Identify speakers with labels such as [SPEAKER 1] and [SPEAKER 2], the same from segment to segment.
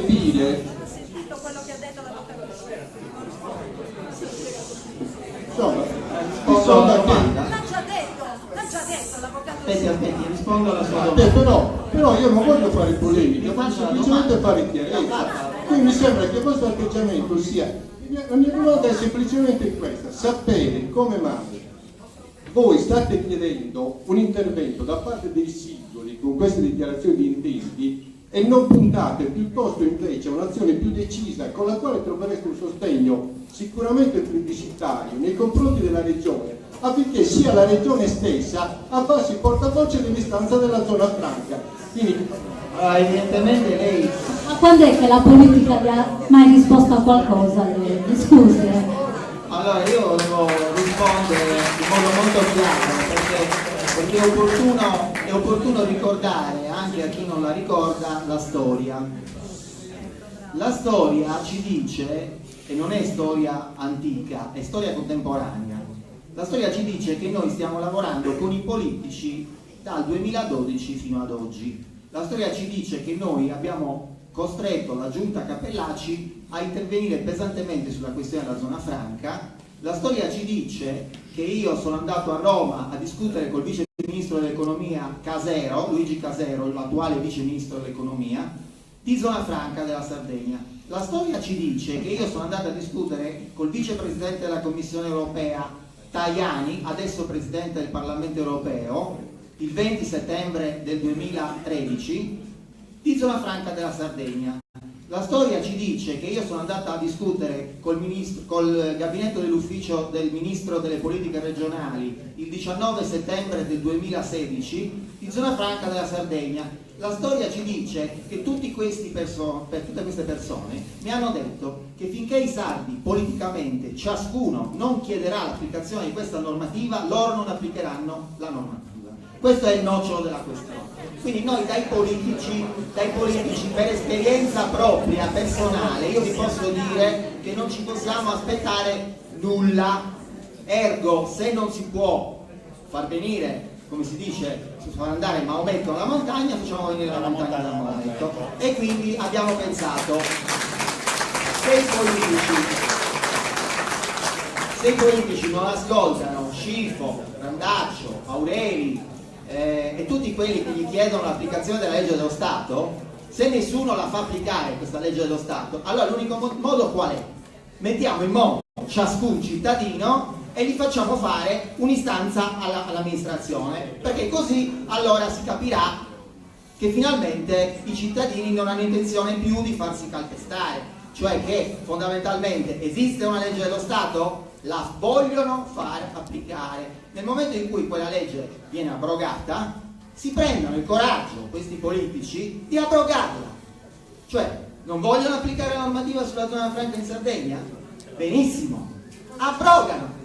[SPEAKER 1] dire,
[SPEAKER 2] sentito quello che ha detto l'avvocato.
[SPEAKER 1] insomma,
[SPEAKER 2] L'ha già detto l'avvocato.
[SPEAKER 3] Aspetti, rispondo alla sua domanda.
[SPEAKER 1] però io non voglio fare polemica, voglio semplicemente fare chiarezza. Qui mi sembra che il vostro atteggiamento sia, la mia domanda è semplicemente questa: sapere come mai voi state chiedendo un intervento da parte dei singoli con queste dichiarazioni di intenti e non puntate piuttosto invece a un'azione più decisa con la quale trovereste un sostegno sicuramente plebiscitario nei confronti della regione, affinché sia la regione stessa a farsi portavoce dell'istanza della zona franca. Quindi,
[SPEAKER 3] evidentemente lei...
[SPEAKER 4] Ma quando è che la politica gli ha mai risposto a qualcosa? Mi scusi.
[SPEAKER 3] Allora io volevo rispondere in modo molto chiaro perché è opportuno ricordare anche a chi non la ricorda la storia. La storia ci dice, e non è storia antica, è storia contemporanea. La storia ci dice che noi stiamo lavorando con i politici dal 2012 fino ad oggi. La storia ci dice che noi abbiamo costretto la giunta Cappellacci a intervenire pesantemente sulla questione della zona franca. La storia ci dice che io sono andato a Roma a discutere col vice ministro dell'economia Casero, Luigi Casero, l'attuale vice ministro dell'economia, di zona franca della Sardegna. La storia ci dice che io sono andato a discutere col vicepresidente della Commissione europea Tajani, adesso presidente del Parlamento europeo, il 20 settembre del 2013, di zona franca della Sardegna. La storia ci dice che io sono andata a discutere col gabinetto dell'ufficio del ministro delle politiche regionali il 19 settembre del 2016 di zona franca della Sardegna. La storia ci dice che tutte queste persone mi hanno detto che finché i sardi politicamente ciascuno non chiederà l'applicazione di questa normativa, loro non applicheranno la normativa. Questo è il nocciolo della questione. Quindi noi dai politici per esperienza propria, personale, io vi posso dire che non ci possiamo aspettare nulla. Ergo, se non si può far venire, come si dice, far andare Maometto alla montagna, facciamo venire la montagna da Maometto. E quindi abbiamo pensato, se i politici non ascoltano Scifo, Randaccio, Aureli e tutti quelli che gli chiedono l'applicazione della legge dello Stato, se nessuno la fa applicare questa legge dello Stato, allora l'unico modo qual è? Mettiamo in moto ciascun cittadino e gli facciamo fare un'istanza all'amministrazione, perché così allora si capirà che finalmente i cittadini non hanno intenzione più di farsi calpestare, cioè che fondamentalmente esiste una legge dello Stato, la vogliono far applicare. Nel momento in cui quella legge viene abrogata, si prendono il coraggio, questi politici, di abrogarla. Cioè, non vogliono applicare la normativa sulla zona franca in Sardegna? Benissimo, abrogano.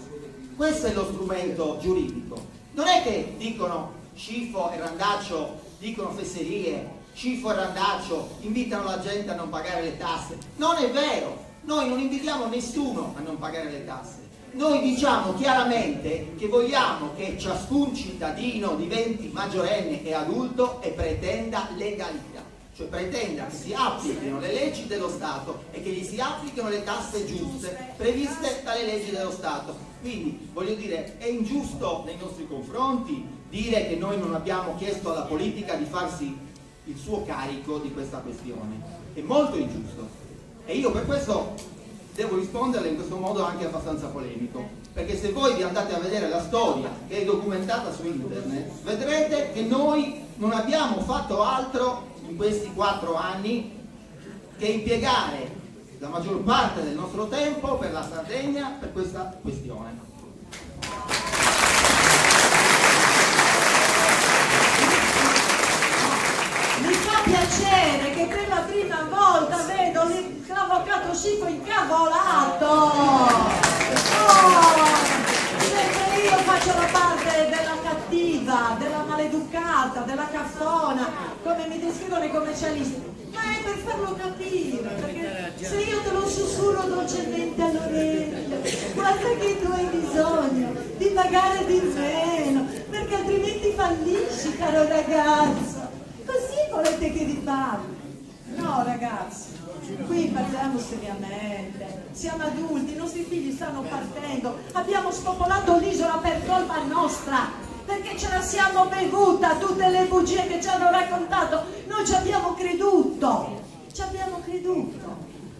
[SPEAKER 3] Questo è lo strumento giuridico. Non è che dicono Scifo e Randaccio dicono fesserie, Scifo e Randaccio invitano la gente a non pagare le tasse. Non è vero, noi non invitiamo nessuno a non pagare le tasse. Noi diciamo chiaramente che vogliamo che ciascun cittadino diventi maggiorenne e adulto e pretenda legalità, cioè pretenda che si applichino le leggi dello Stato e che gli si applichino le tasse giuste previste dalle leggi dello Stato. Quindi, voglio dire, è ingiusto nei nostri confronti dire che noi non abbiamo chiesto alla politica di farsi il suo carico di questa questione. È molto ingiusto. E io per questo devo risponderle in questo modo anche abbastanza polemico, perché se voi vi andate a vedere la storia che è documentata su internet, vedrete che noi non abbiamo fatto altro in questi 4 anni che impiegare la maggior parte del nostro tempo per la Sardegna, per questa questione.
[SPEAKER 2] Mi fa piacere che per la prima volta vedo l'avvocato Scifo incavolato. Sempre io faccio la parte della cattiva, della maleducata, della caffona, come mi descrivono i commercialisti. Ma è per farlo capire, perché se io te lo sussurro dolcemente all'orecchio, guarda che tu hai bisogno di pagare di meno, perché altrimenti fallisci, caro ragazzo. Così volete che vi parli? No ragazzi, qui parliamo seriamente, siamo adulti, i nostri figli stanno partendo, abbiamo spopolato l'isola per colpa nostra, perché ce la siamo bevuta, tutte le bugie che ci hanno raccontato, noi ci abbiamo creduto,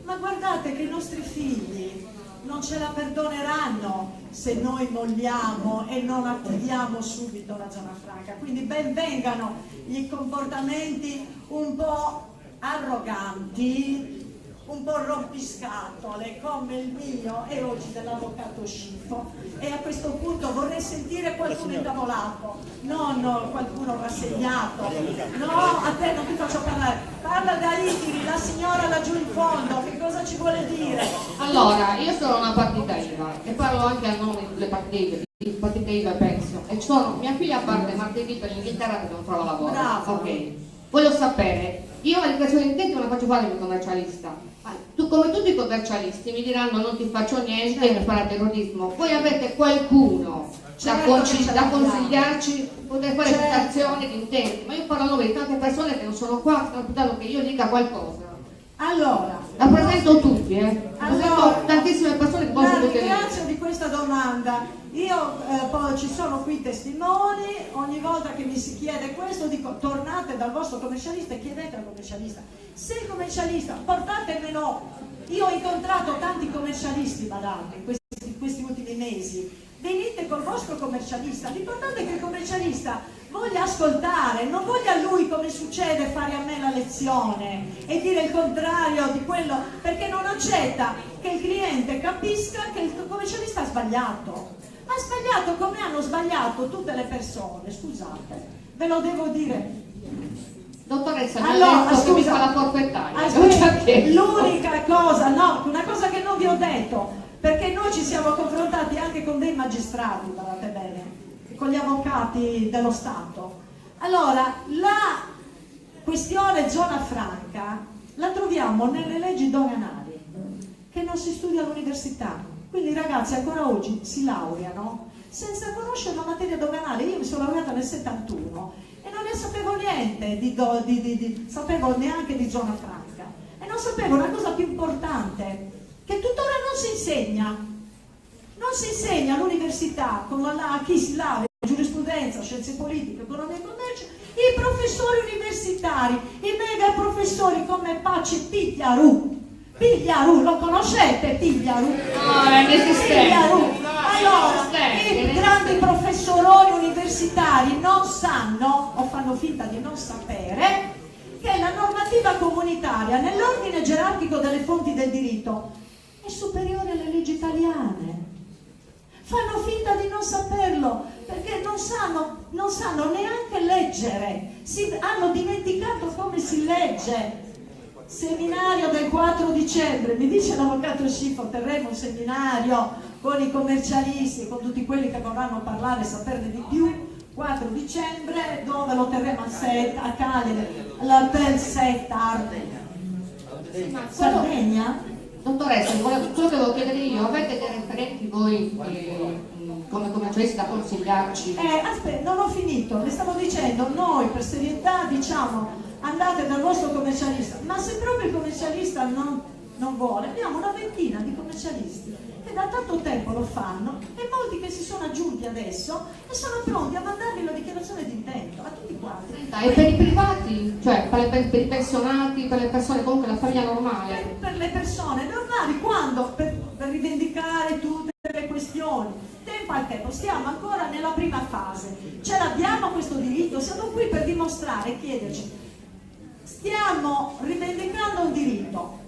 [SPEAKER 2] ma guardate che i nostri figli non ce la perdoneranno se noi molliamo e non attiviamo subito la zona franca. Quindi ben vengano gli comportamenti un po' arroganti, un po' rompiscatole come il mio e oggi dell'avvocato Scifo, e a questo punto vorrei sentire qualcuno intavolato, non qualcuno rassegnato. No, a te non ti faccio parlare, parla da Itiri, la signora laggiù in fondo, che cosa ci vuole dire?
[SPEAKER 5] Allora, io sono una partita IVA e parlo anche a nome delle partite IVA penso, e sono mia figlia parte martedì per l'Inghilterra che non trova lavoro.
[SPEAKER 2] Bravo.
[SPEAKER 5] Ok, voglio sapere, io la dichiarazione di intenti non la faccio fare come commercialista. Tu, come tutti i commercialisti, mi diranno non ti faccio niente per fare terrorismo. Voi avete qualcuno da consigliarci, poter fare citazioni di intenti, ma io parlo a nome di tante persone che non sono qua, stanno aspettando che io dica qualcosa.
[SPEAKER 2] Allora,
[SPEAKER 5] rappresento tutti, rappresento tantissime persone che possono
[SPEAKER 2] ti ringrazio di questa domanda. Io poi ci sono qui testimoni, ogni volta che mi si chiede questo dico tornate dal vostro commercialista e chiedete al commercialista. Se il commercialista, portatemelo, io ho incontrato tanti commercialisti, badate, in questi ultimi mesi, venite col vostro commercialista, l'importante è che il commercialista voglia ascoltare, non voglia lui, come succede, fare a me la lezione e dire il contrario di quello, perché non accetta che il cliente capisca che il commercialista ha sbagliato. Ha sbagliato come hanno sbagliato tutte le persone, scusate, ve lo devo dire.
[SPEAKER 5] Dottoressa, mi ha detto che mi fa la forfettaia.
[SPEAKER 2] L'unica cosa, no, una cosa che non vi ho detto, perché noi ci siamo confrontati anche con dei magistrati, guardate bene, con gli avvocati dello Stato. Allora, la questione zona franca la troviamo nelle leggi doganali, che non si studia all'università. Quindi i ragazzi ancora oggi si laureano senza conoscere la materia doganale. Io mi sono laureata nel 71 e non ne sapevo niente, sapevo neanche di zona franca. E non sapevo una cosa più importante, che tuttora non si insegna. Non si insegna all'università, a chi si laurea in giurisprudenza, scienze politiche, economia e commercio, i professori universitari, i mega professori come Pace Pigliaru. Pigliaru, lo conoscete Pigliaru?
[SPEAKER 5] No, è inesistente.
[SPEAKER 2] Pigliaru. Allora, i grandi professoroni universitari non sanno, o fanno finta di non sapere, che la normativa comunitaria nell'ordine gerarchico delle fonti del diritto è superiore alle leggi italiane. Fanno finta di non saperlo, perché non sanno neanche leggere, hanno dimenticato come si legge. Seminario del 4 dicembre, mi dice l'avvocato Scifo, terremo un seminario con i commercialisti, con tutti quelli che vorranno parlare e saperne di più, 4 dicembre, dove lo terremo a Cagliari, all'Hotel Set Sardegna.
[SPEAKER 5] Dottoressa, quello che volevo chiedere io, avete dei referenti voi come commercialisti da consigliarci?
[SPEAKER 2] Aspetta, non ho finito, le stavo dicendo, noi per serietà diciamo andate dal vostro commercialista, ma se proprio il commercialista non vuole, abbiamo una ventina di commercialisti che da tanto tempo lo fanno e molti che si sono aggiunti adesso e sono pronti a mandarvi la dichiarazione di intento a tutti quanti.
[SPEAKER 5] E per i privati, cioè per i pensionati, per le persone comunque la famiglia normale?
[SPEAKER 2] Per le persone normali, quando? Per rivendicare tutte le questioni. Tempo al tempo, stiamo ancora nella prima fase, ce l'abbiamo questo diritto, siamo qui per dimostrare e chiederci, stiamo rivendicando un diritto,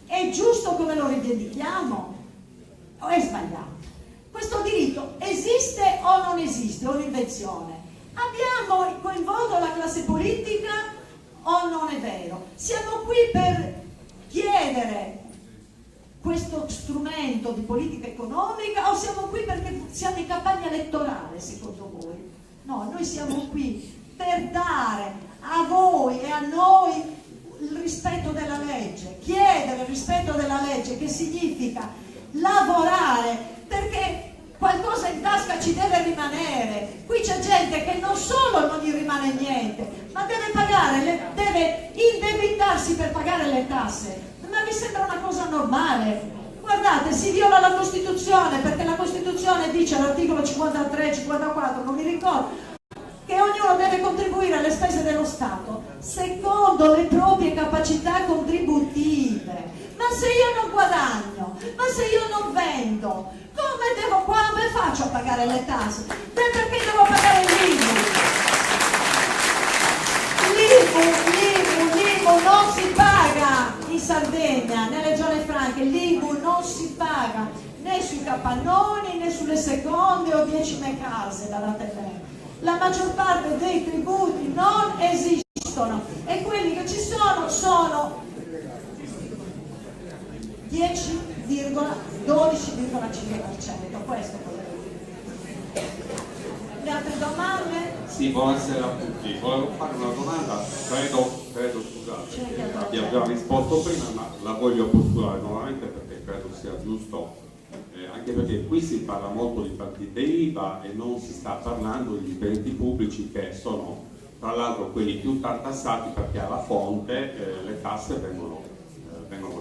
[SPEAKER 2] è giusto come lo rivendichiamo o è sbagliato? Questo diritto esiste o non esiste, è un'invenzione? Abbiamo coinvolto la classe politica o non è vero? Siamo qui per chiedere questo strumento di politica economica o siamo qui perché siamo in campagna elettorale, secondo voi? No, noi siamo qui per dare a voi e a noi il rispetto della legge, chiedere il rispetto della legge, che significa lavorare perché qualcosa in tasca ci deve rimanere. Qui c'è gente che non solo non gli rimane niente, ma deve pagare, deve indebitarsi per pagare le tasse. Ma mi sembra una cosa normale. Guardate, si viola la Costituzione, perché la Costituzione dice all'articolo 53, 54, non mi ricordo, che ognuno deve contribuire alle spese dello Stato secondo le proprie capacità contributive. Ma se io non guadagno, ma se io non vendo, come faccio a pagare le tasse? Beh, perché devo pagare l'IMU? L'IMU non si paga in Sardegna, nelle zone franche, l'IMU non si paga né sui capannoni né sulle seconde o 10 case da bene. La maggior parte dei tributi non esistono e quelli che ci sono 10,12,5%. Questo è quello che dico. Le altre domande?
[SPEAKER 6] Sì, buonasera a tutti. Volevo fare una domanda, credo scusate, che abbia già risposto prima, ma la voglio postulare nuovamente perché credo sia giusto. Anche perché qui si parla molto di partite IVA e non si sta parlando di dipendenti pubblici che sono tra l'altro quelli più tartassati perché alla fonte le tasse vengono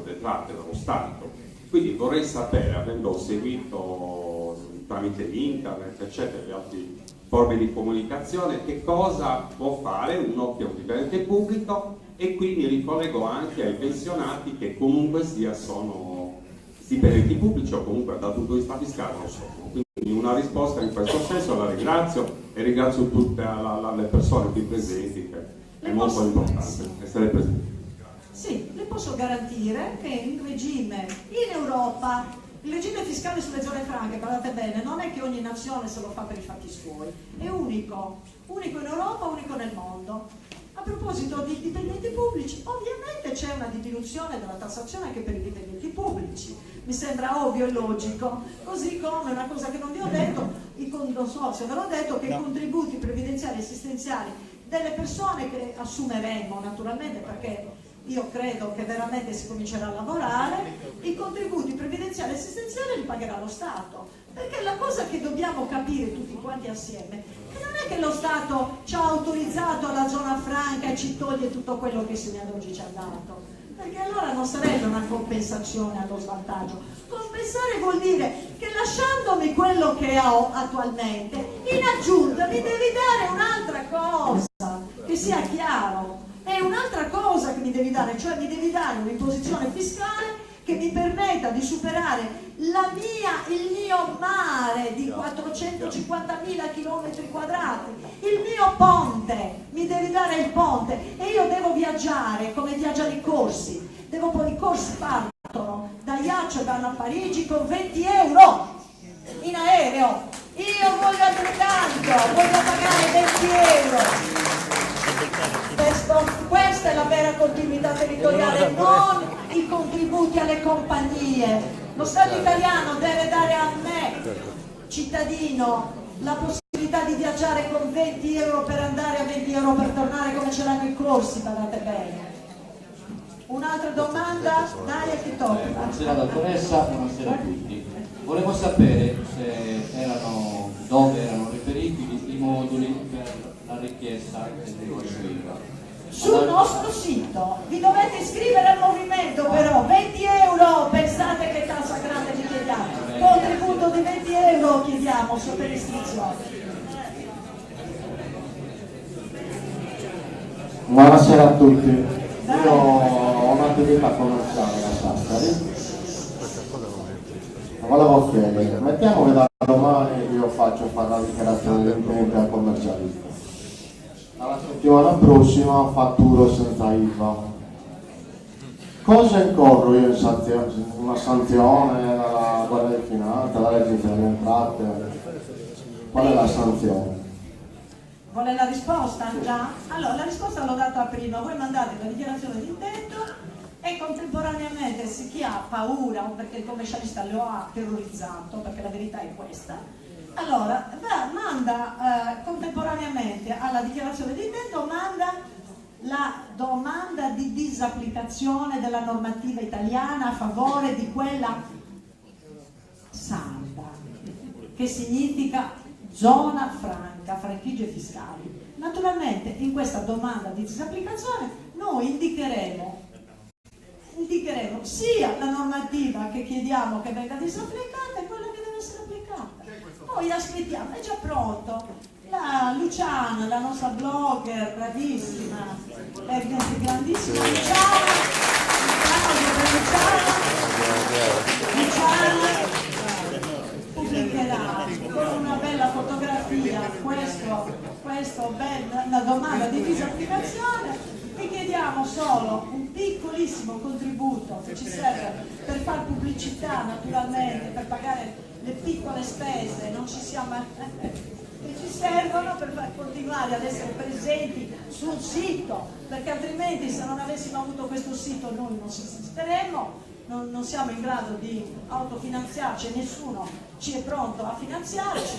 [SPEAKER 6] detratte dallo Stato. Quindi vorrei sapere, avendo seguito tramite internet eccetera le altre forme di comunicazione, che cosa può fare uno che è un dipendente pubblico, e qui mi ricollego anche ai pensionati che comunque sia sono dipendenti pubblici o comunque dal punto di vista fiscale lo sono. Quindi una risposta in questo senso, la ringrazio e ringrazio tutte le persone qui presenti, che è molto importante essere presenti.
[SPEAKER 2] Sì, le posso garantire che il regime in Europa, il regime fiscale sulle zone franche, guardate bene, non è che ogni nazione se lo fa per i fatti suoi, è unico in Europa, unico nel mondo. A proposito di dipendenti pubblici, ovviamente c'è una diminuzione della tassazione anche per i dipendenti pubblici, mi sembra ovvio e logico, così come una cosa che non vi ho detto, non so se ve l'ho detto, che i contributi previdenziali e assistenziali delle persone che assumeremo naturalmente, perché io credo che veramente si comincerà a lavorare, i contributi previdenziali e assistenziali li pagherà lo Stato, perché la cosa che dobbiamo capire tutti quanti assieme è che non è che lo Stato ci ha autorizzato alla zona franca e ci toglie tutto quello che Signor oggi ci ha dato, perché allora non sarebbe una compensazione allo svantaggio. Compensare vuol dire che lasciandomi quello che ho attualmente, in aggiunta mi devi dare un'altra cosa, che sia chiaro. È un'altra cosa che mi devi dare, cioè mi devi dare un'imposizione fiscale che mi permetta di superare il mio mare di 450.000 km quadrati, il mio ponte, mi devi dare il ponte e io devo viaggiare come viaggiano i corsi, i corsi partono da Iaccio e vanno a Parigi con 20 euro in aereo, io voglio altrettanto, voglio pagare 20 euro. Questa è la vera continuità territoriale, non i contributi alle compagnie. Lo Stato italiano deve dare a me, cittadino, la possibilità di viaggiare con 20 euro per andare, a 20 euro per tornare, come ce l'hanno i corsi, badate bene. Un'altra domanda? Dai, a chi tocca?
[SPEAKER 7] Buonasera dottoressa, buonasera a tutti. Volevo sapere dove erano riferibili i moduli per la richiesta del rimborso IVA.
[SPEAKER 2] Sul nostro sito vi dovete iscrivere al movimento, però 20 euro, pensate che tassa grande vi chiediamo, contributo di 20 euro chiediamo per iscrizione.
[SPEAKER 8] Buonasera a tutti, io ho un'attività commerciale a Sassari, volevo chiedere, mettiamo che da domani io faccio fare la dichiarazione di intenti al commercialista. La settimana prossima fatturo senza IVA. Cosa incorro io in una sanzione dalla Guardia di Finanza, dall'Agenzia delle Entrate? Qual è la sanzione?
[SPEAKER 2] Vuole la risposta già? Allora, la risposta l'ho data prima, voi mandate la dichiarazione di intento e contemporaneamente se chi ha paura o perché il commercialista lo ha terrorizzato, perché la verità è questa, allora manda contemporaneamente alla dichiarazione di intento, manda la domanda di disapplicazione della normativa italiana a favore di quella sarda, che significa zona franca, franchigie fiscali. Naturalmente in questa domanda di disapplicazione noi indicheremo sia la normativa che chiediamo che venga disapplicata e quella che deve essere applicata. Poi aspettiamo, è già pronto. La Luciana, la nostra blogger, bravissima, grandissima Luciana pubblicherà con una bella fotografia la domanda di disapplicazione. Vi chiediamo solo un piccolissimo contributo che ci serve per fare pubblicità, naturalmente, per pagare le piccole spese, non ci siamo che ci servono per continuare ad essere presenti sul sito, perché altrimenti se non avessimo avuto questo sito noi non esisteremmo, non siamo in grado di autofinanziarci, nessuno ci è pronto a finanziarci,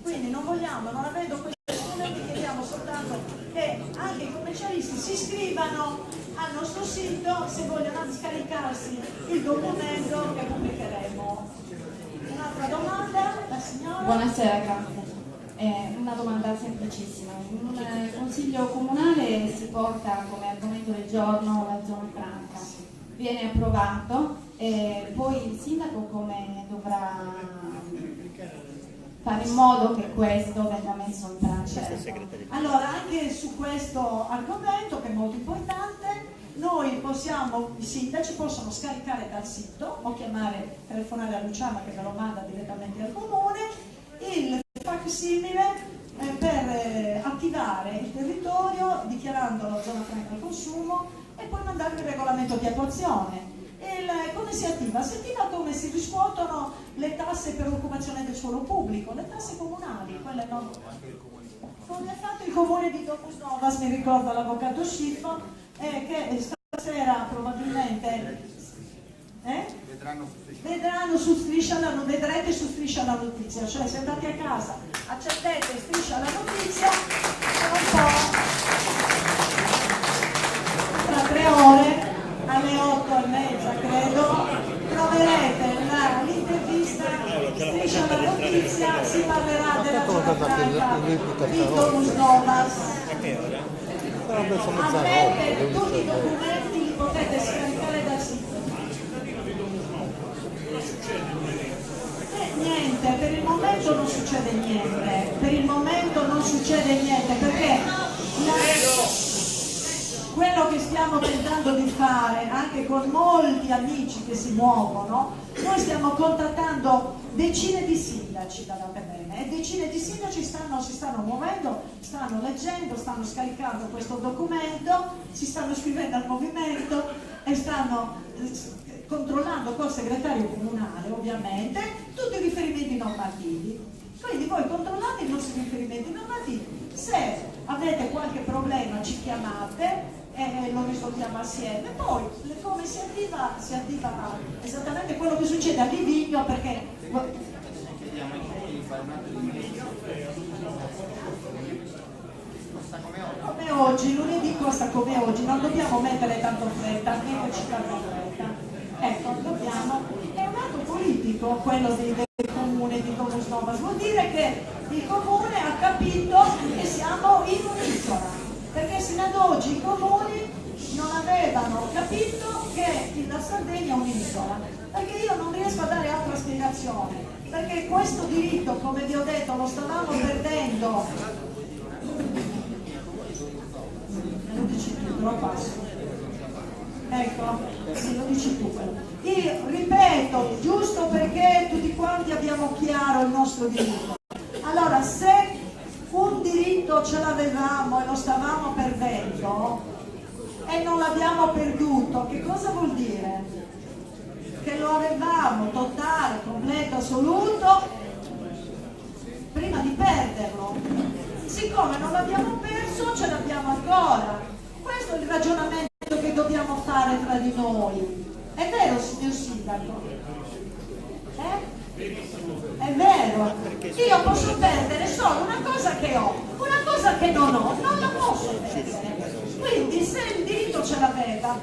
[SPEAKER 2] quindi non avendo questo strumento chiediamo soltanto che anche i commercialisti si iscrivano al nostro sito se vogliono scaricarsi il documento che pubblicheremo. Un'altra domanda, la signora?
[SPEAKER 9] Buonasera, grazie. Una domanda semplicissima. In un consiglio comunale si porta come argomento del giorno la zona franca, viene approvato e poi il sindaco come dovrà fare in modo che questo venga messo in pratica?
[SPEAKER 2] Allora, anche su questo argomento che è molto importante, i sindaci possono scaricare dal sito o telefonare a Luciana che ve lo manda direttamente al comune il facsimile per attivare il territorio dichiarandolo zona franca al consumo e poi mandare il regolamento di attuazione. Come si attiva? Si attiva come si riscuotono le tasse per occupazione del suolo pubblico, le tasse comunali, quelle non. Come ha fatto il comune di Domus Novas, mi ricorda l'avvocato Schiffo, che stasera probabilmente vedrete su Striscia la Notizia, cioè se andate a casa accendete Striscia la Notizia tra 3 ore alle 8:30 credo troverete l'intervista Striscia la Notizia, si parlerà della zona franca di Domus Novas. Avete tutti i documenti, li potete scaricare dal sito. Niente, per il momento non succede niente, perché quello che stiamo tentando di fare anche con molti amici che si muovono, noi stiamo contattando decine di sindaci dall'Ateneo e decine di sindaci si stanno muovendo, stanno leggendo, stanno scaricando questo documento, si stanno iscrivendo al movimento e stanno controllando col segretario comunale ovviamente tutti i riferimenti normativi. Quindi voi controllate i nostri riferimenti normativi, se avete qualche problema ci chiamate e lo risolviamo assieme. Poi come si attiva esattamente quello che succede a Livigno, perché come oggi, lunedì costa come oggi, non dobbiamo mettere tanto fretta, metterci tanta fretta. Ecco, è un atto politico quello del comune di Domus Novas, vuol dire che il comune ha capito che siamo in un'isola, perché sino ad oggi i comuni non avevano capito che la Sardegna è un'isola, perché io non riesco a dare altra spiegazione, perché questo diritto, come vi ho detto, lo stavamo perdendo. Me lo dici tu, te lo passo. Ecco, sì, lo dici tu. Io ripeto, giusto perché tutti quanti abbiamo chiaro il nostro diritto. Allora, se un diritto ce l'avevamo e lo stavamo perdendo e non l'abbiamo perduto, che cosa vuol dire? Che lo avevamo totale, completo, assoluto prima di perderlo. Siccome non l'abbiamo perso, ce l'abbiamo ancora. Questo è il ragionamento che dobbiamo fare tra di noi. È vero, signor Sindaco? È vero. Io posso perdere solo una cosa che ho, una cosa che non ho, non la posso perdere. Quindi se il diritto ce l'aveva,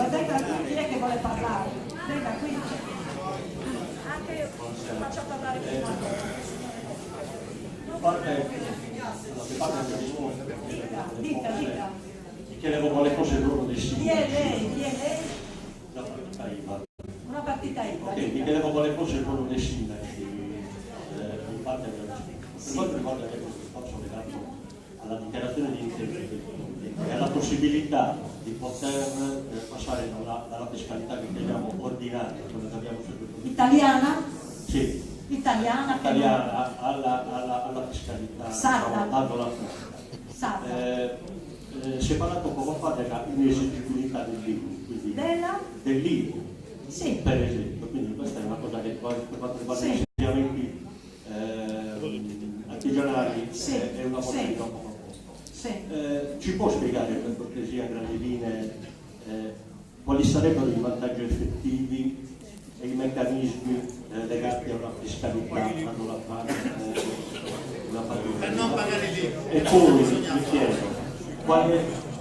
[SPEAKER 2] venga qui, chi è che vuole parlare? Venga qui. Anche io faccio parlare prima. Non
[SPEAKER 10] parte mi chiedevo quale fosse il ruolo dei sindaci. La partita IVA.
[SPEAKER 2] Una partita IVA.
[SPEAKER 10] Mi chiedevo quale fosse il ruolo dei sindaci in parte per quanto riguarda questo discorso legato alla dichiarazione di intenti e alla possibilità di poter passare dalla fiscalità che chiamiamo ordinaria, quella che abbiamo sempre
[SPEAKER 2] Italiana?
[SPEAKER 10] Sì.
[SPEAKER 2] Italiana
[SPEAKER 10] alla fiscalità si è parlato poco fa dell'inesigibilità dell'IVU, quindi dell'IVU,
[SPEAKER 2] sì.
[SPEAKER 10] Per esempio, quindi questa è una cosa che per quanto riguarda gli insegnamenti artigianali è una cosa che dopo ci può spiegare per cortesia a grandi linee quali sarebbero i vantaggi effettivi e i meccanismi legati a una fiscalità per non pagare l'IVA? E poi mi chiedo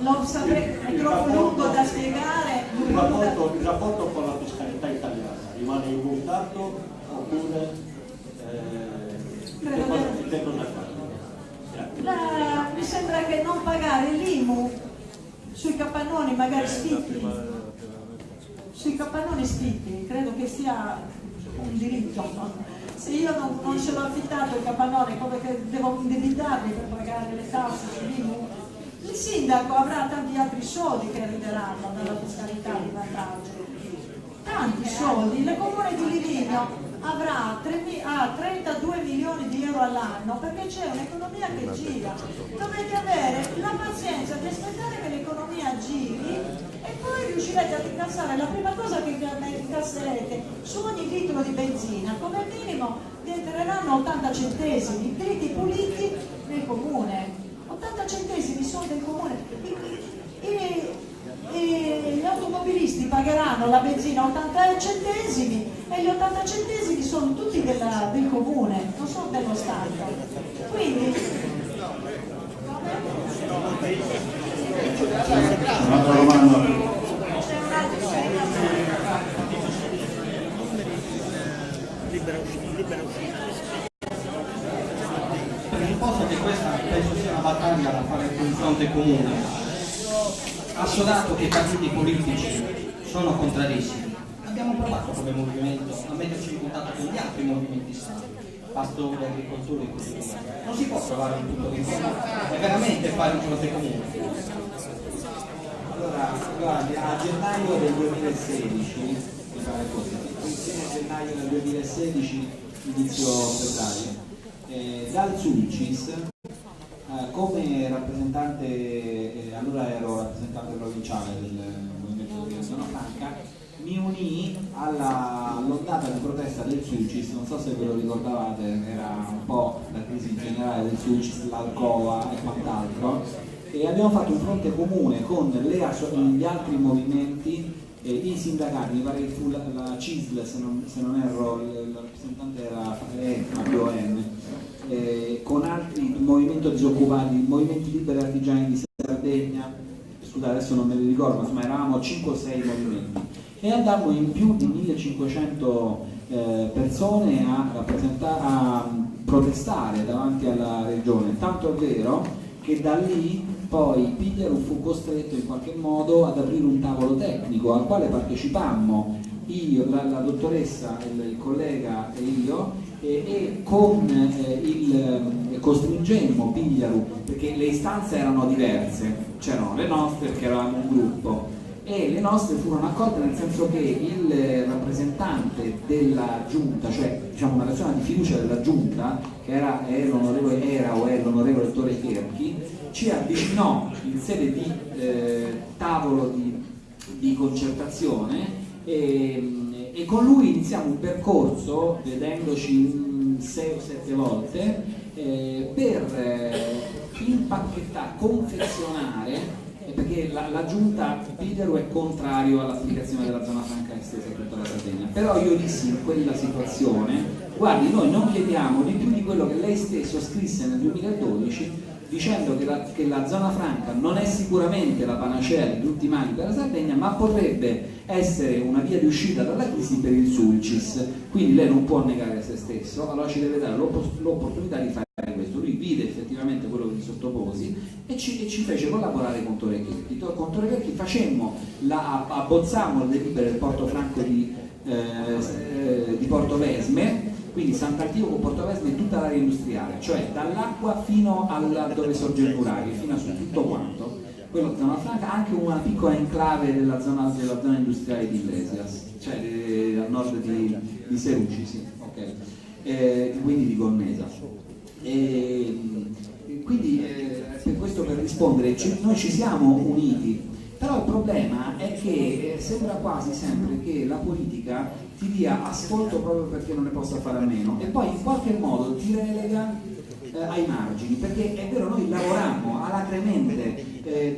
[SPEAKER 2] lo saprei, è troppo lungo da spiegare.
[SPEAKER 10] Il rapporto con la fiscalità italiana rimane immutato oppure che cosa
[SPEAKER 2] mi sembra che non pagare l'IMU sui capannoni magari sfitti, credo che sia un diritto, no? Se io non ce l'ho affittato il capannone, come che devo indebitarmi per pagare le tasse sull'IMU? Il sindaco avrà tanti altri soldi che arriveranno dalla fiscalità di vantaggio, tanti soldi. Il comune di Livigno avrà 32 milioni di euro all'anno perché c'è un'economia che gira. Dovete avere la pazienza di aspettare che l'economia giri e poi riuscirete ad incassare. La prima cosa che incasserete su ogni litro di benzina come minimo vi entreranno 80 centesimi dritti puliti nel comune. 80 centesimi sono del comune. Gli automobilisti pagheranno la benzina 80 centesimi e gli 80 centesimi sono tutti del comune, non sono dello Stato. Quindi
[SPEAKER 11] un'altra domanda.
[SPEAKER 12] Presupposto che questa penso sia una battaglia da fare in fronte comune. Assodato che i partiti politici sono contrarissimi, abbiamo provato come movimento a metterci in contatto con gli altri movimenti sani, pastori, agricoltori e così via. Non si può trovare un punto di incontro e veramente fare un fronte comune.
[SPEAKER 13] Allora, guardi, a gennaio del 2016, mi pare così, insieme a gennaio del 2016, inizio febbraio, dal Sulcis, come rappresentante, allora ero rappresentante provinciale del Movimento di Zona Franca, mi unì all'ondata di protesta del Sulcis, non so se ve lo ricordavate, era un po' la crisi generale del Sulcis, l'Alcoa e quant'altro, e abbiamo fatto un fronte comune con gli altri movimenti, i sindacati, mi pare che fu la CISL, se non erro, il rappresentante era ABOM, con altri movimenti disoccupati, movimenti liberi artigiani di Sardegna, scusate adesso non me li ricordo, ma eravamo 5 o 6 movimenti e andammo in più di 1500 persone a protestare davanti alla regione, tanto è vero che da lì poi Pigliaru fu costretto in qualche modo ad aprire un tavolo tecnico al quale partecipammo io, la dottoressa, il collega e io, e costringemmo Pigliaru, perché le istanze erano diverse, c'erano le nostre perché eravamo un gruppo e le nostre furono accolte, nel senso che il rappresentante della giunta, cioè diciamo una persona di fiducia della giunta, che era l'onorevole Torre Cherchi, ci avvicinò in sede di tavolo di concertazione e con lui iniziamo un percorso, vedendoci 6 o 7 volte, per impacchettare, confezionare, perché la giunta Pigliaru è contrario all'applicazione della zona franca estesa a tutta la Sardegna, però io dissi in quella situazione: guardi, noi non chiediamo di più di quello che lei stesso scrisse nel 2012, dicendo che la zona franca non è sicuramente la panacea di tutti i mali per la Sardegna, ma potrebbe essere una via di uscita dalla crisi per il Sulcis, quindi lei non può negare a se stesso, allora ci deve dare l'opportunità di fare questo. Lui mi sottoposi e ci fece collaborare con Torecchetti. Con Torecchetti abbozzammo le delibere del Porto Franco di Portovesme, quindi Sant'Antioco, Portovesme e tutta l'area industriale, cioè dall'acqua fino a dove sorge il Murario, fino a su tutto quanto. Quello zona franca, anche una piccola enclave della zona industriale di Iglesias, cioè al nord di Serucci, sì, okay. Quindi di Gonnesa. Quindi questo per rispondere, noi ci siamo uniti, però il problema è che sembra quasi sempre che la politica ti dia ascolto proprio perché non ne possa fare a meno e poi in qualche modo ti relega ai margini, perché è vero, noi lavoriamo alacremente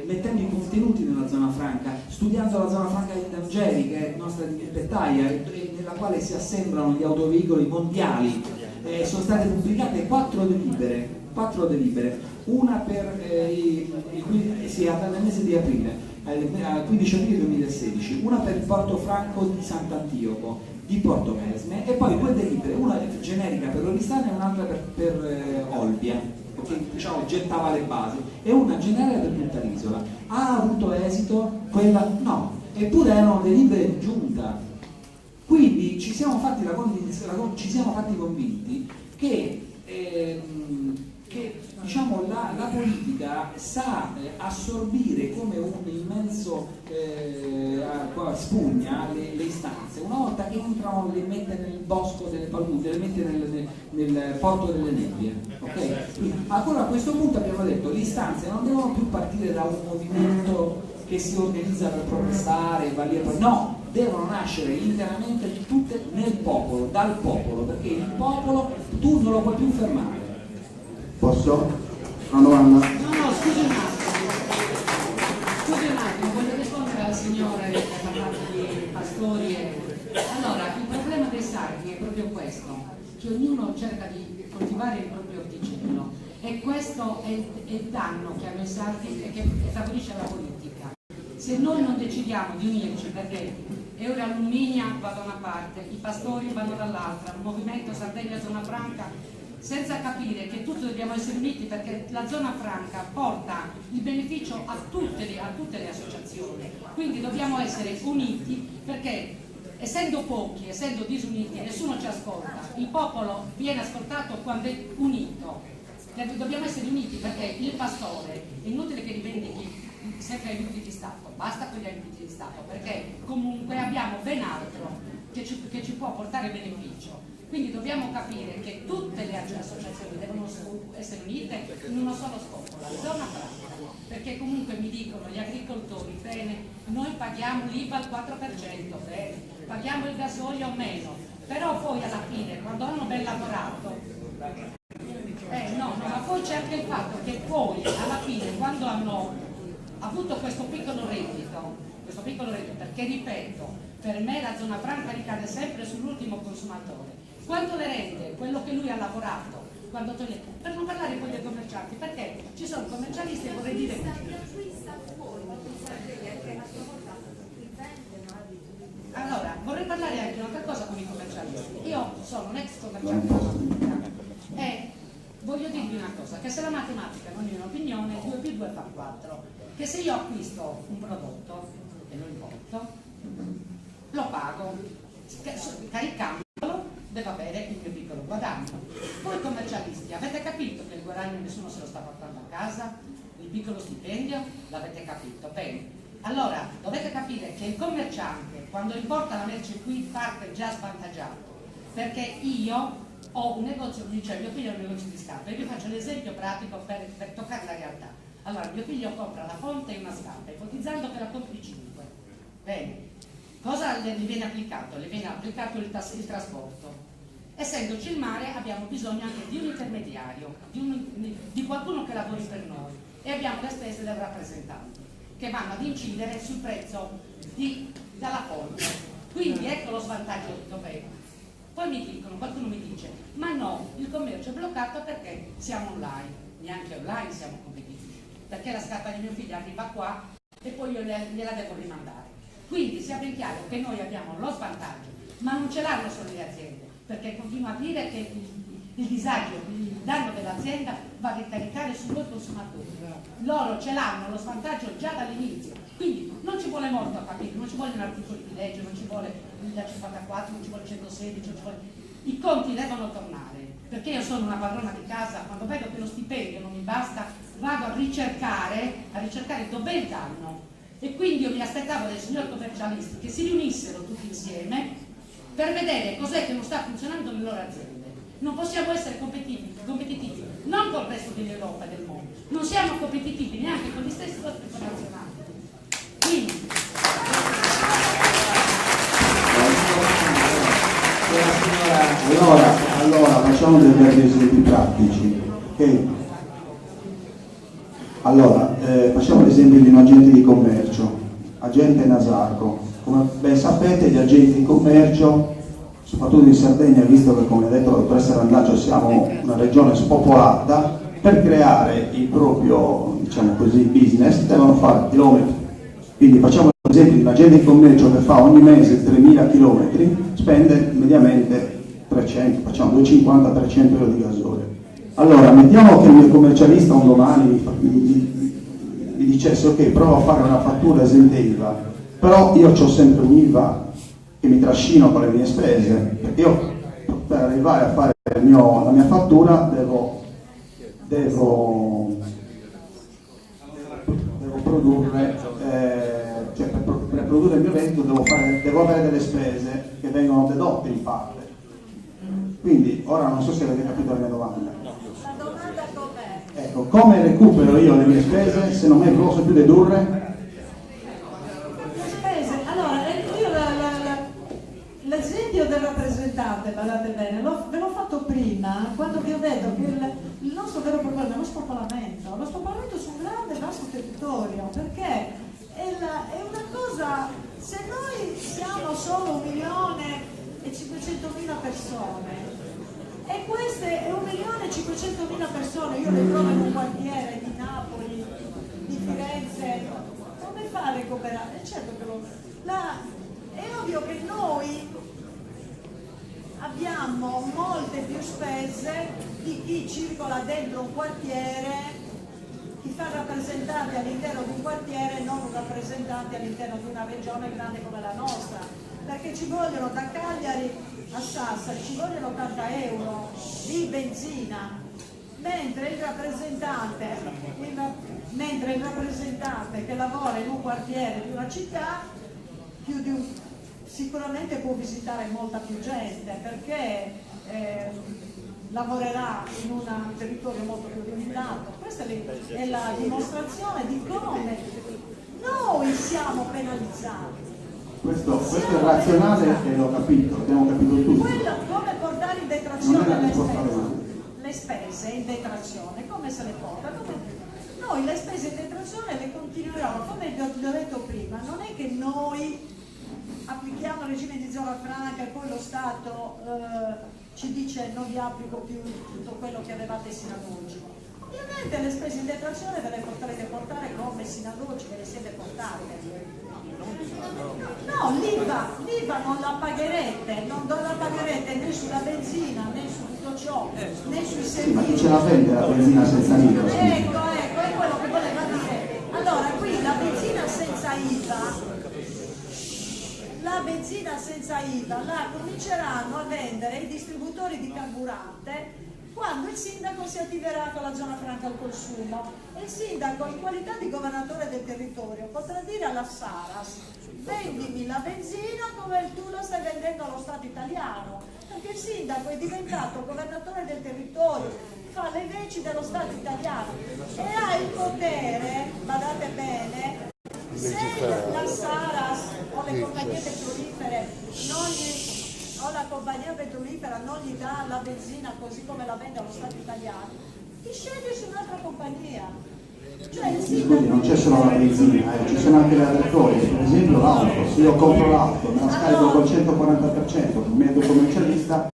[SPEAKER 13] mettendo i contenuti nella zona franca, studiando la zona franca di D'Angeli, che è nostra dirimpettaia, nella quale si assemblano gli autoveicoli mondiali. Sono state pubblicate 4 delibere, una per nel mese di aprile, 15 aprile 2016, una per il Porto Franco di Sant'Antioco, di Portovesme, e poi 2 delibere, una generica per Oristana e un'altra per Olbia, che diciamo gettava le basi, e una generale per tutta l'isola. Ha avuto esito? Quella no, eppure erano delibere di giunta. Quindi ci siamo fatti convinti che diciamo, la politica sa assorbire come un immenso spugna le istanze. Una volta che entrano le mette nel bosco delle paludi, le mette nel porto delle nebbie, okay? Quindi, ancora a questo punto abbiamo detto che le istanze non devono più partire da un movimento che si organizza per protestare, no, devono nascere interamente tutte nel popolo, dal popolo, perché il popolo tu non lo puoi più fermare.
[SPEAKER 8] Posso? Una domanda?
[SPEAKER 5] No, scusi un attimo, voglio rispondere al signore che ha parlato di pastori. Allora, il problema dei sardi è proprio questo, che ognuno cerca di coltivare il proprio orticello, e questo è il danno che hanno i sardi e che favorisce la politica. Se noi non decidiamo di unirci, perché Euro Alluminia va da una parte, i pastori vanno dall'altra, il movimento Sardegna Zona Franca, senza capire che tutti dobbiamo essere uniti, perché la zona franca porta il beneficio a tutte le associazioni, quindi dobbiamo essere uniti, perché essendo pochi, essendo disuniti, nessuno ci ascolta. Il popolo viene ascoltato quando è unito. Dobbiamo essere uniti, perché il pastore è inutile che rivendichi sempre aiuti di Stato, basta con gli aiuti di Stato, perché comunque abbiamo ben altro che ci può portare beneficio. Quindi dobbiamo capire che tutte le associazioni devono essere unite in uno solo scopo, la zona franca, perché comunque mi dicono gli agricoltori, bene, noi paghiamo l'IVA al 4%, bene, paghiamo il gasolio o meno, però poi alla fine, quando hanno ben lavorato, ma poi c'è anche il fatto che poi alla fine, quando hanno avuto questo piccolo reddito, perché ripeto, per me la zona franca ricade sempre sull'ultimo consumatore. Quanto le rende quello che lui ha lavorato? Quando toglie... Per non parlare poi dei commercianti, perché ci sono commercialisti, e vorrei dire... Allora, vorrei parlare anche di un'altra cosa con i commercialisti. Io sono un ex commercialista e voglio dirvi una cosa, che se la matematica non è un'opinione, 2 più 2 fa 4. Che se io acquisto un prodotto e lo importo, lo pago, caricandolo, deve avere il mio piccolo guadagno. Voi commercialisti avete capito che il guadagno nessuno se lo sta portando a casa? Il piccolo stipendio? L'avete capito? Bene. Allora dovete capire che il commerciante, quando importa la merce qui, parte già svantaggiato, perché io ho un negozio, cioè mio figlio ha un negozio di scarpe, e vi faccio l'esempio pratico per toccare la realtà. Allora mio figlio compra la fonte e una scarpa, ipotizzando che la compri 5. Bene. Cosa le viene applicato? Le viene applicato il trasporto. Essendoci il mare abbiamo bisogno anche di un intermediario, di qualcuno che lavori per noi, e abbiamo le spese del rappresentante che vanno ad incidere sul prezzo dalla fonte. Quindi ecco lo svantaggio dov'è. Poi mi dicono, qualcuno mi dice, ma no, il commercio è bloccato perché siamo online. Neanche online siamo competitivi, perché la scarpa di mio figlio arriva qua e poi io gliela devo rimandare. Quindi sia ben chiaro che noi abbiamo lo svantaggio, ma non ce l'hanno solo le aziende, perché continuo a dire che
[SPEAKER 14] il disagio, il danno dell'azienda va a ricaricare su noi consumatori. Loro ce l'hanno lo svantaggio già dall'inizio, quindi non ci vuole molto a capire, non ci vogliono articoli di legge, non ci vuole la 54, non ci vuole 116, non ci vuole... I conti devono tornare, perché io sono una padrona di casa, quando vedo che lo stipendio non mi basta vado a ricercare dov'è il danno, e quindi io mi aspettavo dai signori commercialisti che si riunissero tutti insieme per vedere cos'è che non sta funzionando nelle loro aziende. Non possiamo essere competitivi non col resto dell'Europa e del mondo, non siamo competitivi neanche con gli stessi nostri connazionali. Quindi
[SPEAKER 11] allora facciamo degli esempi pratici, ok? Allora, facciamo l'esempio di un agente di commercio, agente Nasarco. Come ben sapete, gli agenti di commercio, soprattutto in Sardegna, visto che, come ha detto la dottoressa Randaccio, siamo una regione spopolata, per creare il proprio, diciamo così, business devono fare chilometri. Quindi facciamo l'esempio di un agente di commercio che fa ogni mese 3.000 chilometri, spende mediamente 300, facciamo 250-300 euro di gasolio. Allora, mettiamo che il mio commercialista un domani mi dicesse ok, provo a fare una fattura esente IVA, però io ho sempre un'IVA che mi trascino con le mie spese, perché io per arrivare a fare la mia fattura devo produrre, cioè per produrre il mio reddito devo avere delle spese che vengono dedotte in parte. Quindi ora non so se avete capito la mia domanda.
[SPEAKER 2] La domanda com'è?
[SPEAKER 11] Ecco, come recupero io le mie spese se non mi posso più dedurre?
[SPEAKER 2] Le spese, allora, io l'esempio del rappresentante, guardate bene, ve l'ho fatto prima, quando vi ho detto che il nostro vero problema è lo spopolamento su un grande e vasto territorio, perché è una cosa, se noi siamo solo 1.500.000 persone, e queste 1.500.000 persone io le trovo in un quartiere di Napoli, di Firenze, come fa a recuperare? Certo che è ovvio che noi abbiamo molte più spese di chi circola dentro un quartiere, chi fa rappresentanti all'interno di un quartiere e non un rappresentante all'interno di una regione grande come la nostra, perché ci vogliono da Cagliari a Sassari, ci vogliono 80 euro di benzina, mentre il rappresentante che lavora in un quartiere di una città sicuramente può visitare molta più gente, perché lavorerà in un territorio molto più limitato. Questa è la dimostrazione di come noi siamo penalizzati.
[SPEAKER 11] Questo è razionale e l'ho capito, abbiamo capito tutti.
[SPEAKER 2] Come portare in detrazione le spese in detrazione, come se le porta? Noi le spese in detrazione le continueremo, come vi ho detto prima, non è che noi applichiamo il regime di zona franca e poi lo Stato ci dice non vi applico più tutto quello che avevate sino ad oggi. Ovviamente le spese in detrazione ve le potrete portare come sino ad oggi ve le siete portate. No, l'IVA non la pagherete, non la pagherete né sulla benzina, né su tutto ciò, né sui servizi.
[SPEAKER 11] Ma chi ce la vende la benzina senza IVA?
[SPEAKER 2] Ecco, è quello che voleva dire. Allora, qui la benzina senza IVA la cominceranno a vendere i distributori di carburante quando il sindaco si attiverà con la zona franca al consumo. E il sindaco, in qualità di governatore del territorio, potrà dire alla Saras: vendimi la benzina come tu la stai vendendo allo Stato italiano, perché il sindaco è diventato governatore del territorio, fa le veci dello Stato italiano e ha il potere, badate bene, se la Saras o le compagnie petrolifere non gli dà la benzina così come la vende allo Stato italiano, ti sceglie su un'altra compagnia. Cioè,
[SPEAKER 11] quindi non c'è solo la benzina, ci sono anche le altre cose, per esempio l'auto. Se io compro l'auto, me la scarico col 140%, il mio commercialista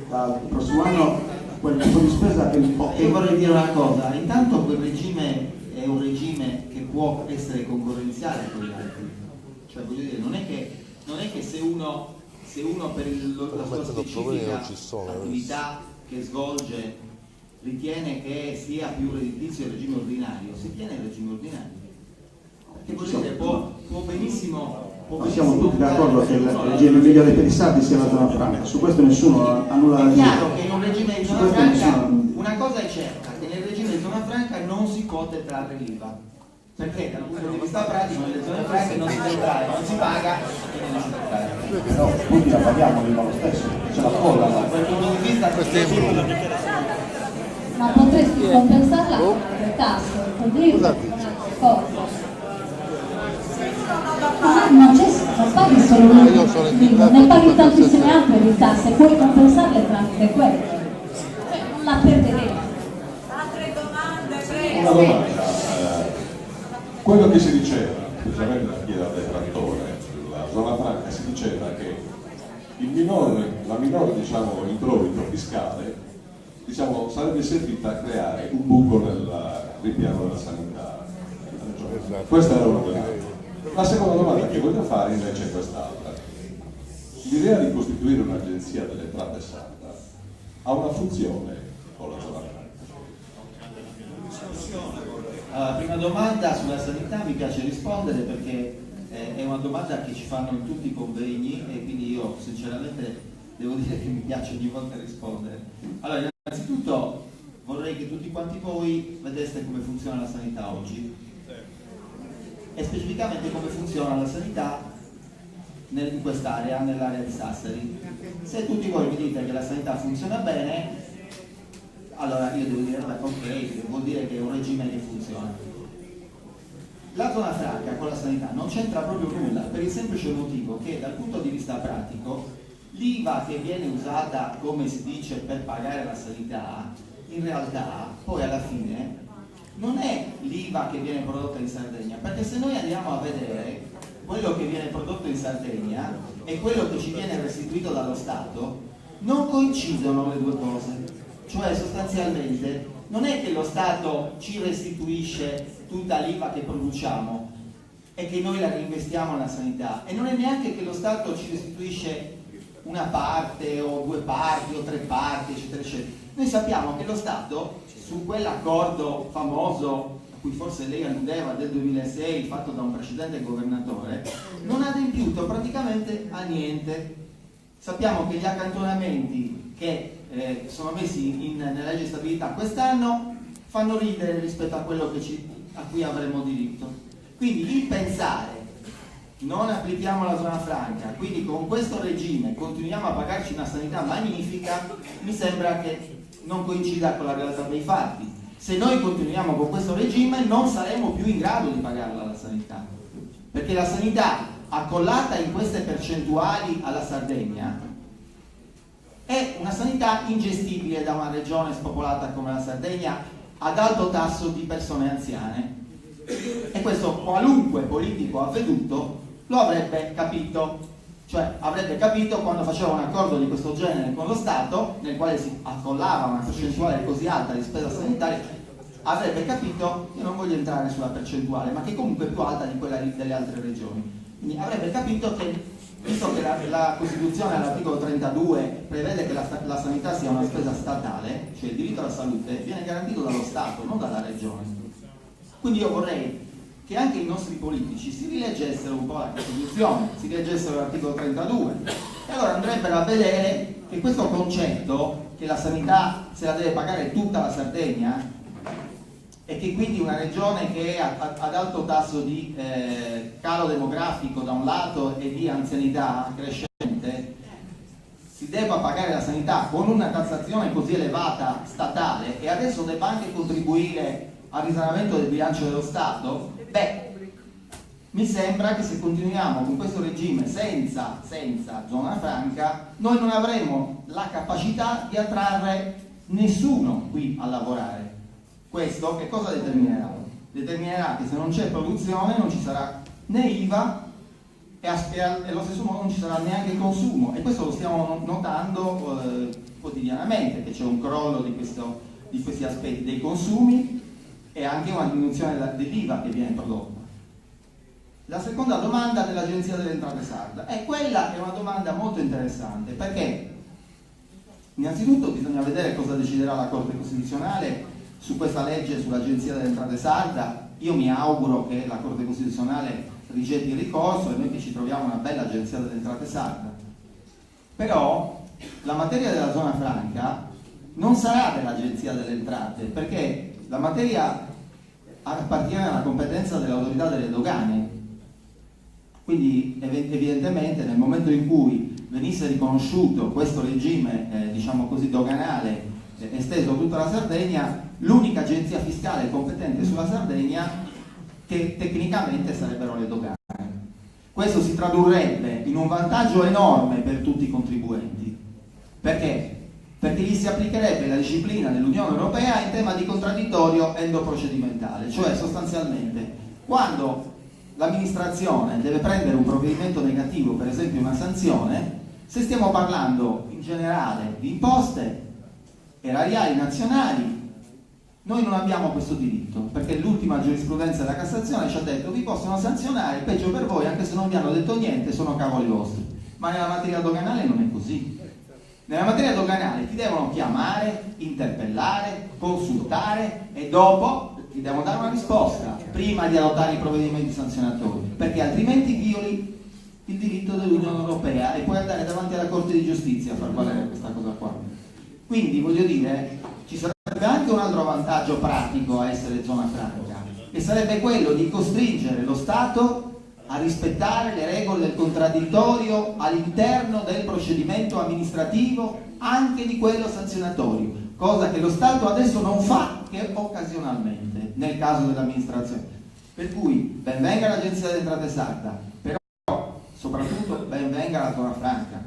[SPEAKER 11] dal prossimo anno quel tipo di spesa che un po'.
[SPEAKER 13] E vorrei dire una cosa, intanto quel regime è un regime che può essere concorrenziale con gli altri, cioè voglio dire, non è che se uno per la sua specifica attività
[SPEAKER 3] che svolge ritiene che sia più redditizio il regime ordinario, si tiene il regime ordinario. Perché vuol dire, può benissimo...
[SPEAKER 11] Ma siamo tutti d'accordo che il regime migliore per i sardi sia la zona franca, su questo nessuno ha nulla da
[SPEAKER 3] È
[SPEAKER 11] dire.
[SPEAKER 3] chiaro che in un regime di zona franca, una cosa è certa, che nel regime di zona franca non si può detrarre l'IVA, perché dal punto di vista pratico nelle zone franche non si detrae, non si paga, quindi non si detrae.
[SPEAKER 11] Però tutti la paghiamo l'IVA lo stesso, c'è la colla.
[SPEAKER 3] Da quel punto di vista
[SPEAKER 4] Ma potresti compensarla con le tasse, così un'altra cosa. Non paghi solo l'IVA, ne paghi tantissime altre di tasse, puoi compensarle tramite quelle. Non la perderemo.
[SPEAKER 2] Altre domande, prego.
[SPEAKER 15] Una domanda, quello che si diceva, specialmente da chi era detrattore, la zona franca si diceva che la minore diciamo, introito fiscale diciamo, sarebbe servita a creare un buco nel ripiano della sanità. Questa era una domanda. La seconda domanda che voglio fare invece è quest'altra. L'idea di costituire un'agenzia delle entrate sarda ha una funzione con la zona franca?
[SPEAKER 3] Prima domanda sulla sanità mi piace rispondere perché è una domanda che ci fanno in tutti i convegni e quindi io sinceramente devo dire che mi piace ogni volta rispondere. Allora, innanzitutto vorrei che tutti quanti voi vedeste come funziona la sanità oggi e specificamente come funziona la sanità in quest'area, nell'area di Sassari. Se tutti voi mi dite che la sanità funziona bene, allora io devo dire, vabbè, ok, vuol dire che è un regime che funziona. La zona franca con la sanità non c'entra proprio nulla, per il semplice motivo che dal punto di vista pratico l'IVA che viene usata, come si dice, per pagare la sanità, in realtà poi alla fine non è l'IVA che viene prodotta in Sardegna, perché se noi andiamo a vedere quello che viene prodotto in Sardegna e quello che ci viene restituito dallo Stato, non coincidono le due cose. Cioè sostanzialmente non è che lo Stato ci restituisce tutta l'IVA che produciamo e che noi la reinvestiamo nella sanità, e non è neanche che lo Stato ci restituisce una parte o due parti o tre parti, eccetera, eccetera. Noi sappiamo che lo Stato, su quell'accordo famoso a cui forse lei alludeva del 2006 fatto da un precedente governatore, non ha adempiuto praticamente a niente. Sappiamo che gli accantonamenti che sono messi nella legge di stabilità quest'anno fanno ridere rispetto a quello a cui avremo diritto. Quindi il pensare non applichiamo la zona franca, quindi con questo regime continuiamo a pagarci una sanità magnifica, mi sembra che non coincida con la realtà dei fatti. Se noi continuiamo con questo regime non saremo più in grado di pagarla la sanità, perché la sanità accollata in queste percentuali alla Sardegna è una sanità ingestibile da una regione spopolata come la Sardegna ad alto tasso di persone anziane, e questo qualunque politico avveduto lo avrebbe capito. Cioè avrebbe capito quando faceva un accordo di questo genere con lo Stato, nel quale si accollava una percentuale così alta di spesa sanitaria, avrebbe capito, io non voglio entrare sulla percentuale, ma che comunque è più alta di quella delle altre regioni. Quindi avrebbe capito che, visto che la Costituzione all'articolo 32 prevede che la sanità sia una spesa statale, cioè il diritto alla salute viene garantito dallo Stato, non dalla regione. Quindi io vorrei che anche i nostri politici si rileggessero un po' la Costituzione, si rileggessero l'articolo 32 e allora andrebbero a vedere che questo concetto, che la sanità se la deve pagare tutta la Sardegna e che quindi una regione che è ad alto tasso di calo demografico da un lato e di anzianità crescente, si debba pagare la sanità con una tassazione così elevata statale e adesso debba anche contribuire al risanamento del bilancio dello Stato, mi sembra che se continuiamo con questo regime senza zona franca, noi non avremo la capacità di attrarre nessuno qui a lavorare. Questo che cosa determinerà? Determinerà che se non c'è produzione non ci sarà né IVA e allo stesso modo non ci sarà neanche consumo, e questo lo stiamo notando quotidianamente, che c'è un crollo di questi aspetti dei consumi e anche una diminuzione dell'IVA che viene prodotta. La seconda domanda dell'Agenzia delle Entrate Sarda, quella è una domanda molto interessante, perché Innanzitutto bisogna vedere cosa deciderà la Corte Costituzionale su questa legge sull'Agenzia delle Entrate sarda. Io mi auguro che la Corte Costituzionale rigetti il ricorso e noi che ci troviamo una bella Agenzia delle Entrate sarda. Però la materia della zona franca non sarà dell'Agenzia delle Entrate, perché la materia appartiene alla competenza dell'autorità delle dogane. Quindi evidentemente nel momento in cui venisse riconosciuto questo regime diciamo così doganale esteso a tutta la Sardegna, l'unica agenzia fiscale competente sulla Sardegna che tecnicamente sarebbero le dogane. Questo si tradurrebbe in un vantaggio enorme per tutti i contribuenti. Perché? Perché gli si applicherebbe la disciplina dell'Unione Europea in tema di contraddittorio endoprocedimentale, cioè sostanzialmente quando l'amministrazione deve prendere un provvedimento negativo, per esempio una sanzione, se stiamo parlando in generale di imposte erariali nazionali, noi non abbiamo questo diritto, perché l'ultima giurisprudenza della Cassazione ci ha detto vi possono sanzionare, peggio per voi, anche se non vi hanno detto niente, sono cavoli vostri. Ma nella materia doganale non è così. Nella materia doganale ti devono chiamare, interpellare, consultare e dopo ti devono dare una risposta prima di adottare i provvedimenti sanzionatori, perché altrimenti violi il diritto dell'Unione Europea e puoi andare davanti alla Corte di Giustizia a far valere questa cosa qua. Quindi voglio dire, ci sarebbe anche un altro vantaggio pratico a essere zona franca, che sarebbe quello di costringere lo Stato a rispettare le regole del contraddittorio all'interno del procedimento amministrativo, anche di quello sanzionatorio, cosa che lo Stato adesso non fa che occasionalmente nel caso dell'amministrazione. Per cui ben venga l'Agenzia delle Entrate sarda, però soprattutto ben venga la zona franca.